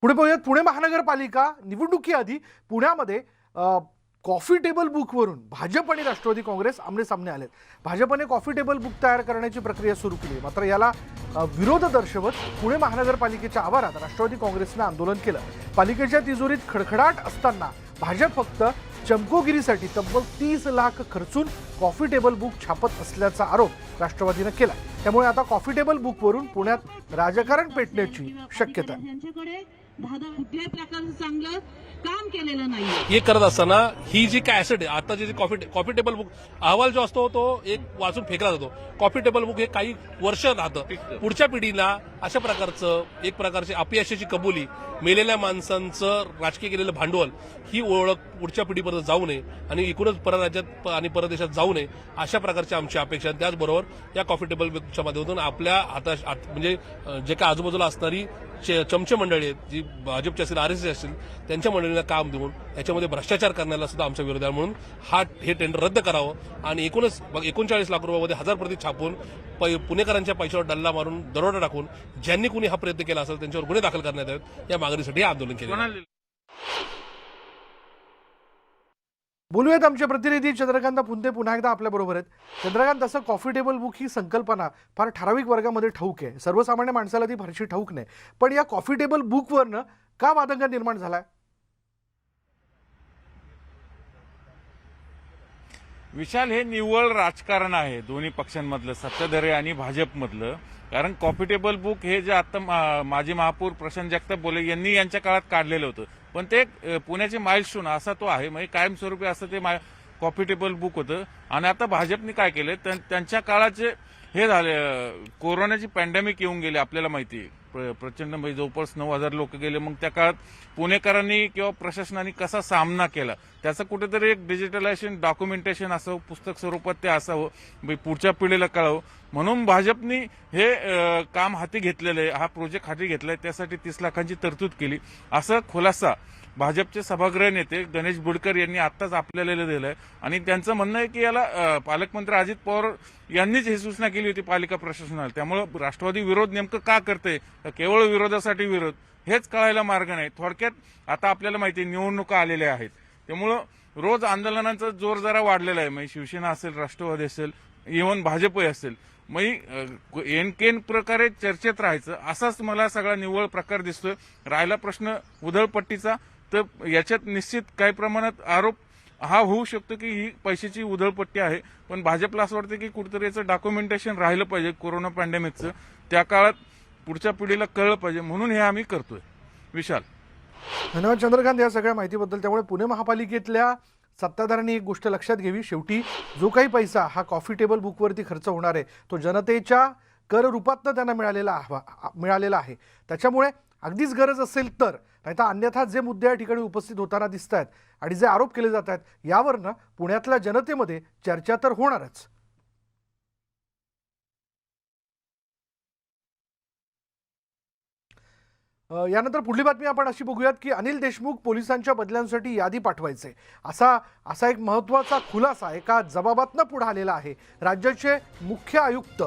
पुढे पाहूयात. पुणे महानगरपालिका निवडणुकीआधी पुण्यामध्ये कॉफी टेबल बुकवरून भाजप आणि राष्ट्रवादी काँग्रेस आमने-सामने आलेत. भाजपने कॉफी टेबल बुक तयार करण्याची प्रक्रिया सुरू केली. मात्र याला विरोध दर्शवत पुणे महानगरपालिकेच्या आवारात राष्ट्रवादी काँग्रेसने आंदोलन केलं. पालिकेच्या तिजोरीत खडखडाट असताना भाजप फक्त चमकोगिरीसाठी तब्बल 30 लाख खर्चून कॉफी टेबल बुक छापत असल्याचा आरोप राष्ट्रवादीने केला. त्यामुळे आता कॉफी टेबल बुकवरून पुण्यात राजकारण पेटण्याची शक्यता आहे. कुठल्याही प्रकारचं चांगलं काम केलेलं नाही. हे करत असताना ही जी काय ऍसेट आहे आता जे कॉफी टेबल बुक अहवाल जो असतो तो एक वाचून फेकला जातो. कॉफी टेबल बुक हे काही वर्ष राहतं. पुढच्या पिढीला अशा प्रकारचं एक प्रकारची अपयशाची कबुली, मेलेल्या माणसांचं राजकीय केलेलं भांडवल ही ओळख पुढच्या पिढीपर्यंत जाऊ नये आणि एकूणच परराज्यात आणि परदेशात जाऊ नये अशा प्रकारची आमची अपेक्षा आहे. त्याचबरोबर या कॉफी टेबल बुकच्या माध्यमातून आपल्या म्हणजे जे काय आजूबाजूला असणारी चमचे मंडळी आहेत, जी भाजपची असेल, आरएसएस असेल, त्यांच्या मंडळींना काम देऊन याच्यामध्ये भ्रष्टाचार करण्याला सुद्धा आमचा विरोध आहे. म्हणून हे टेंडर रद्द करावं आणि 39 लाख रुपयामध्ये 1000 प्रती छापून पुणेकरांच्या पैशावर डल्ला मारून दरोडा टाकून ज्यांनी कुणी हा प्रयत्न केला असेल त्यांच्यावर गुन्हे दाखल करण्यात यावेत या मागणीसाठी हे आंदोलन केलं. बोलूयात आमचे प्रतिनिधी चंद्रकांत पुंते पुन्हा एकदा आपल्या बरोबर आहेत. चंद्रकांत, तसं कॉफी टेबल बुक ही संकल्पना फार ठराविक वर्गामध्ये ठाऊक आहे, सर्वसामान्य माणसाला ती फारशी ठाऊक नाही. पण या कॉफी टेबल बुकवरनं का वादंग निर्माण झालाय? विशाल, हे निव्वळ राजकारण आहे दोन्ही पक्षांमधलं, सत्ताधारी आणि भाजपमधलं. कारण कॉफी टेबल बुक हे जे आता माजी महापौर प्रशांत जगताप बोले यांनी यांच्या काळात काढलेलं होतं, पण ते पुण्याचे माइलस्टोन असा तो आहे, म्हणजे कायमस्वरूपी असं ते कॉफी टेबल बुक होतं. आणि आता भाजपने काय केलं, त्यांच्या काळाचे हे झाले, कोरोनाची पॅन्डेमिक येऊन गेले, आपल्याला माहिती आहे, प्रचंड म्हणजे जवळपास 9000 लोक गेले. मग त्या काळात पुणेकरांनी किंवा प्रशासनाने कसा सामना केला त्याचं कुठेतरी एक डिजिटलायझेशन डॉक्युमेंटेशन असावं, पुस्तक स्वरूपात ते असावं, पुढच्या पिढीला कळावं. म्हणून भाजपने हे काम हाती घेतलेलं आहे, हा प्रोजेक्ट हाती घेतलाय. त्यासाठी 30 लाखांची तरतूद केली, असं खुलासा भाजपचे सभागृह नेते गणेश बुडकर यांनी आत्ताच आपल्याला दिलंय. आणि त्यांचं म्हणणं आहे की याला पालकमंत्री अजित पवार यांनीच ही सूचना केली होती पालिका प्रशासनाला. त्यामुळे राष्ट्रवादी विरोध नेमकं का करते, केवळ विरोधासाठी विरोध, हेच कळायला मार्ग नाही. थोडक्यात आता आपल्याला माहिती आहे निवडणुका आलेल्या आहेत, त्यामुळं रोज आंदोलनांचा जोर जरा वाढलेला आहे. म्हणजे शिवसेना असेल, राष्ट्रवादी असेल, इव्हन भाजपही असेल, मग एनकेन प्रकारे चर्चेत राहायचं असाच मला सगळा निव्वळ प्रकार दिसतोय. राहिला प्रश्न उधळपट्टीचा, तर याच्यात निश्चित काही प्रमाणात आरोप हा होऊ शकतो की ही पैशाची उधळपट्टी आहे. पण भाजपला असं वाटतं की कुठेतरी याचं डॉक्युमेंटेशन राहिलं पाहिजे कोरोना पॅन्डेमिकचं, त्या काळात पुढच्या पिढीला कळलं पाहिजे, म्हणून हे आम्ही करतोय. विशाल, धन्यवाद चंद्रकांत या सगळ्या माहितीबद्दल. त्यामुळे पुणे महापालिकेतल्या सत्ताधाऱ्यांनी एक गोष्ट लक्षात घ्यावी, शेवटी जो काही पैसा हा कॉफी टेबल बुकवरती खर्च होणार आहे तो जनतेच्या कर रूपातनं त्यांना मिळालेला आहे. त्याच्यामुळे अगदीच गरज असेल तर, नाहीतर अन्यथा जे मुद्दे या ठिकाणी उपस्थित होताना दिसत आहेत आणि जे आरोप केले जात आहेत यावरनं पुण्यातल्या जनतेमध्ये चर्चा तर होणारच. यानंतर पुढली बातमी आपण अशी बघूयात की अनिल देशमुख पोलिसांच्या बदल्यांसाठी यादी पाठवायचे असा एक महत्त्वाचा खुलासा एका जबाबातनं पुढे आलेला आहे. राज्याचे मुख्य आयुक्त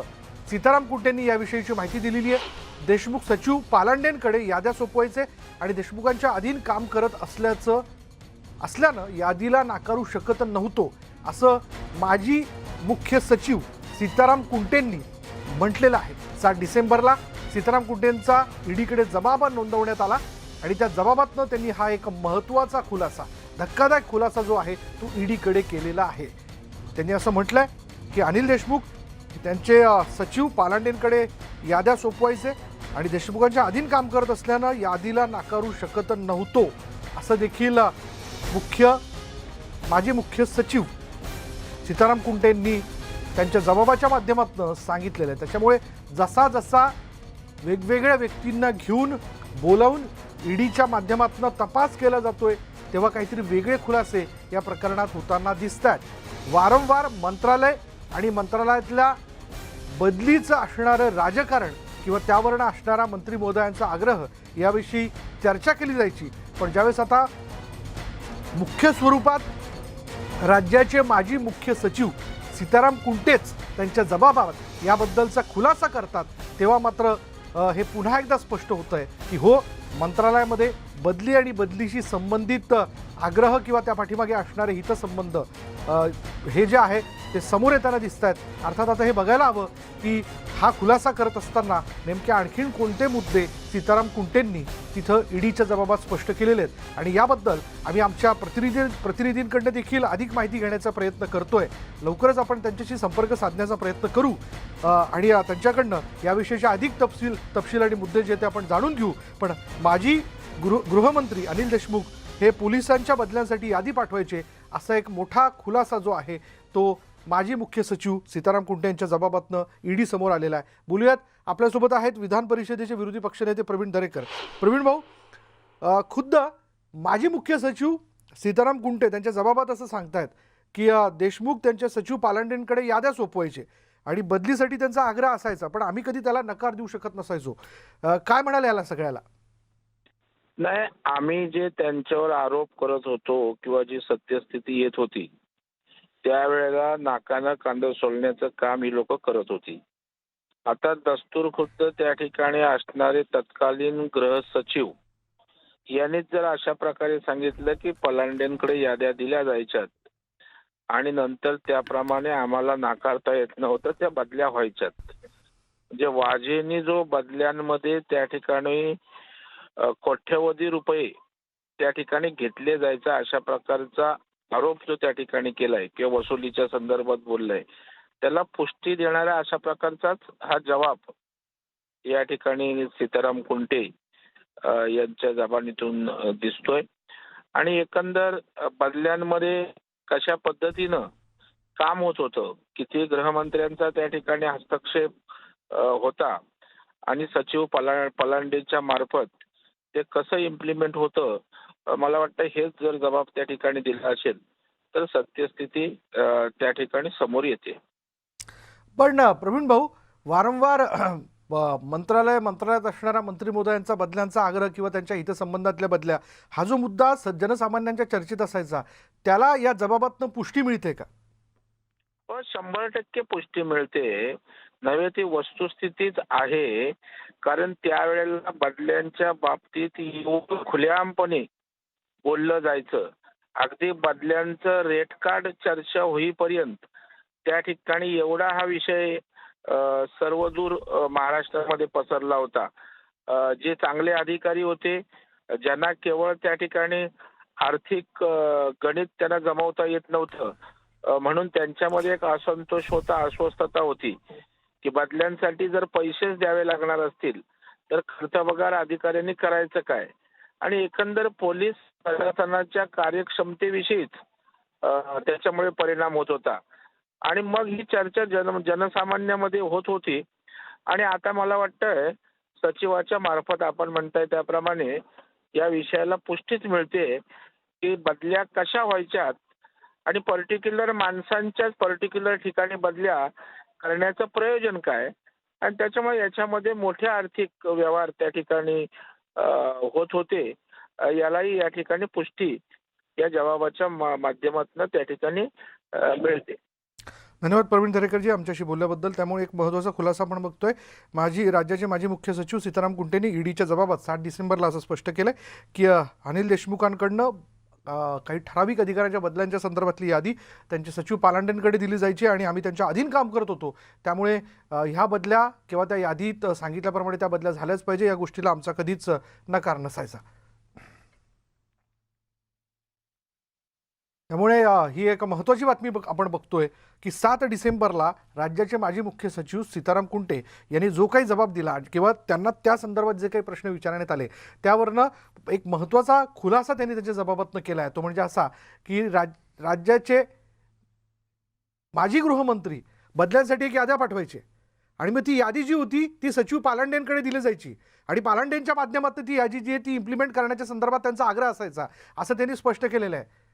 सीताराम कुंटेंनी याविषयीची माहिती दिलेली आहे. देशमुख सचिव पालांडेंकडे याद्या सोपवायचे आणि देशमुखांच्या अधीन काम करत असल्यानं यादीला नाकारू शकत नव्हतो असं माजी मुख्य सचिव सीताराम कुंटेंनी म्हटलेलं आहे. 7 डिसेंबरला सीताराम कुंटेंचा ईडीकडे जबाब नोंदवण्यात आला आणि त्या जबाबातनं त्यांनी हा एक महत्त्वाचा खुलासा, धक्कादायक खुलासा जो आहे तो ईडीकडे केलेला आहे. त्यांनी असं म्हटलंय की अनिल देशमुख त्यांचे सचिव पालांडेंकडे याद्या सोपवायचे आणि देशमुखांच्या अधीन काम करत असल्यानं यादीला नाकारू शकत नव्हतो असं देखील माजी मुख्य सचिव सीताराम कुंटेंनी त्यांच्या जबाबाच्या माध्यमातून सांगितलेलं आहे. त्याच्यामुळे जसा वेगवेगळ्या व्यक्तींना घेऊन बोलावून ईडीच्या माध्यमातून तपास केला जातोय तेव्हा काहीतरी वेगळे खुलासे या प्रकरणात होताना दिसत आहेत. वारंवार मंत्रालय आणि मंत्रालयातल्या बदलीचं असणारं राजकारण किंवा त्यावरनं असणारा मंत्री महोदयांचा आग्रह याविषयी चर्चा केली जायची. पण ज्यावेळेस आता मुख्य स्वरूपात राज्याचे माजी मुख्य सचिव सीताराम कुंटेच त्यांच्या जबाबात याबद्दलचा खुलासा करतात तेव्हा मात्र हे पुन्हा एकदा स्पष्ट होतं आहे की हो, मंत्रालयामध्ये बदली आणि बदलीशी संबंधित आग्रह किंवा त्या पाठीमागे असणारे हितसंबंध हे जे आहे ते समोर येताना दिसत आहेत. अर्थात आता हे बघायला हवं की हा खुलासा करत असताना नेमके आणखीन कोणते मुद्दे सीताराम कुंटेंनी तिथं ईडीच्या जबाबात स्पष्ट केलेले आहेत आणि याबद्दल आम्ही आमच्या प्रतिनिधींकडनं देखील अधिक माहिती घेण्याचा प्रयत्न करतोय. लवकरच आपण त्यांच्याशी संपर्क साधण्याचा प्रयत्न करू आणि त्यांच्याकडनं याविषयीचे अधिक तपशील आणि मुद्दे जे ते आपण जाणून घेऊ. पण माजी गृहमंत्री अनिल देशमुख हे पोलिसांच्या बदल्यांसाठी यादी पाठवायचे असा एक मोठा खुलासा जो आहे तो माजी मुख्य सचिव सीताराम कुंटे यांच्या जबाबातनं ईडी समोर आलेला आहे. बोलूयात, आपल्यासोबत आहेत विधान परिषदेचे विरोधी पक्षनेते प्रवीण दरेकर. प्रवीण भाऊ, खुद्द माजी मुख्य सचिव सीताराम कुंटे त्यांच्या जबाबात असं सांगतायत की देशमुख त्यांच्या सचिव पालांडेंकडे याद्या सोपवायचे आणि बदलीसाठी त्यांचा आग्रह असायचा, पण आम्ही कधी त्याला नकार देऊ शकत नसायचो. काय म्हणाले याला सगळ्याला? नाही, आम्ही जे त्यांच्यावर आरोप करत होतो किंवा जी सत्यस्थिती येत होती त्यावेळेला नाकानं कांदा सोलण्याचं काम ही लोक करत होती. आता दस्तूर खुद्द त्या ठिकाणी असणारे तत्कालीन गृह सचिव यांनीच जर अशा प्रकारे सांगितलं की पलांडेंकडे याद्या दिल्या जायच्यात आणि नंतर त्याप्रमाणे आम्हाला नाकारता येत नव्हतं, त्या बदल्या व्हायच्यात. म्हणजे वाजेंनी जो बदल्यांमध्ये त्या ठिकाणी कोट्यवधी रुपये त्या ठिकाणी घेतले जायचा अशा प्रकारचा आरोप जो त्या ठिकाणी केलाय किंवा वसुलीच्या संदर्भात बोललाय, त्याला पुष्टी देणारा अशा प्रकारचाच हा जबाब या ठिकाणी सीताराम कुंटे यांच्या जबानीतून दिसतोय. आणि एकंदर बदल्यांमध्ये कशा पद्धतीनं काम होत होतं, किती गृहमंत्र्यांचा त्या ठिकाणी हस्तक्षेप होता आणि सचिव पलांडेच्या मार्फत ते कसं इम्प्लिमेंट होतं, मला वाटतं हेच जर जबाब त्या ठिकाणी दिला असेल तर सत्यस्थिती त्या ठिकाणी समोर येते. पण प्रवीण भाऊ, वारंवार मंत्रालयात असणाऱ्या मंत्री महोदयांचा बदल्यांचा आग्रह किंवा त्यांच्या हितसंबंधातल्या बदल्या हा जो मुद्दा जनसामान्यांच्या चर्चेत असायचा, त्याला या जबाबातनं पुष्टी मिळते का? 100% पुष्टी मिळते. नव्हे, ती वस्तुस्थितीच आहे. कारण त्यावेळेला बदल्यांच्या बाबतीत एवढं खुलेआमपणे बोललं जायचं, अगदी बदल्यांचं रेट कार्ड चर्चा होईपर्यंत त्या ठिकाणी एवढा हा विषय सर्वदूर महाराष्ट्रामध्ये पसरला होता. जे चांगले अधिकारी होते, ज्यांना केवळ त्या ठिकाणी आर्थिक गणित त्यांना जमवता येत नव्हतं, म्हणून त्यांच्यामध्ये एक असंतोष होता, अस्वस्थता होती की बदल्यांसाठी जर पैसेच द्यावे लागणार असतील तर खर्चपगार अधिकाऱ्यांनी करायचं काय. आणि एकंदर पोलीस प्रशासनाच्या कार्यक्षमतेविषयीच त्याच्यामुळे परिणाम होत होता. आणि मग ही चर्चा जनसामान्यामध्ये होत होती. आणि आता मला वाटतंय सचिवाच्या मार्फत आपण म्हणताय त्याप्रमाणे या विषयाला पुष्टीच मिळते की बदल्या कशा व्हायच्यात आणि पर्टिक्युलर माणसांच्याच पर्टिक्युलर ठिकाणी बदल्या करण्याचं प्रयोजन काय. आणि त्याच्यामुळे याच्यामध्ये मोठे आर्थिक व्यवहार त्या ठिकाणी होत होते. यालाही या ठिकाणी पुष्टी या जबाबाच्या माध्यमातून त्या ठिकाणी मिळते. धन्यवाद प्रवीण दरेकरजी आमच्याशी बोलल्याबद्दल. त्यामुळे एक महत्त्वाचा खुलासा आपण बघतोय. राज्याचे माजी मुख्य सचिव सीताराम कुंटेंनी ईडीच्या जबाबात 7 डिसेंबरला असं स्पष्ट केलंय की अनिल देशमुखांकडनं काही ठराविक अधिकाऱ्यांच्या बदल्यांच्या संदर्भातली यादी त्यांचे सचिव पालांडेंकडे दिली जायची आणि आम्ही त्यांच्या अधीन काम करत होतो, त्यामुळे ह्या बदल्या किंवा त्या यादीत सांगितल्याप्रमाणे त्या बदल्या झाल्याच पाहिजे, या गोष्टीला आमचा कधीच नकार नसायचा. त्यामुळे ही एक महत्त्वाची बातमी आपण बघतोय की 7 डिसेंबरला राज्याचे माजी मुख्य सचिव सीताराम कुंटे यांनी जो काही जबाब दिला किंवा त्यांना त्या संदर्भात जे काही प्रश्न विचारण्यात आले त्यावरनं एक महत्त्वाचा खुलासा त्यांनी त्याच्या जबाबातनं केला आहे. तो म्हणजे असा की राज्याचे माजी गृहमंत्री बदल्यांसाठी एक याद्या पाठवायचे आणि मग ती यादी जी होती ती सचिव पालांडेंकडे दिली जायची आणि पालांडेंच्या माध्यमातून ती यादी जी आहे ती इम्प्लिमेंट करण्याच्या संदर्भात त्यांचा आग्रह असायचा, असं त्यांनी स्पष्ट केलेलं आहे.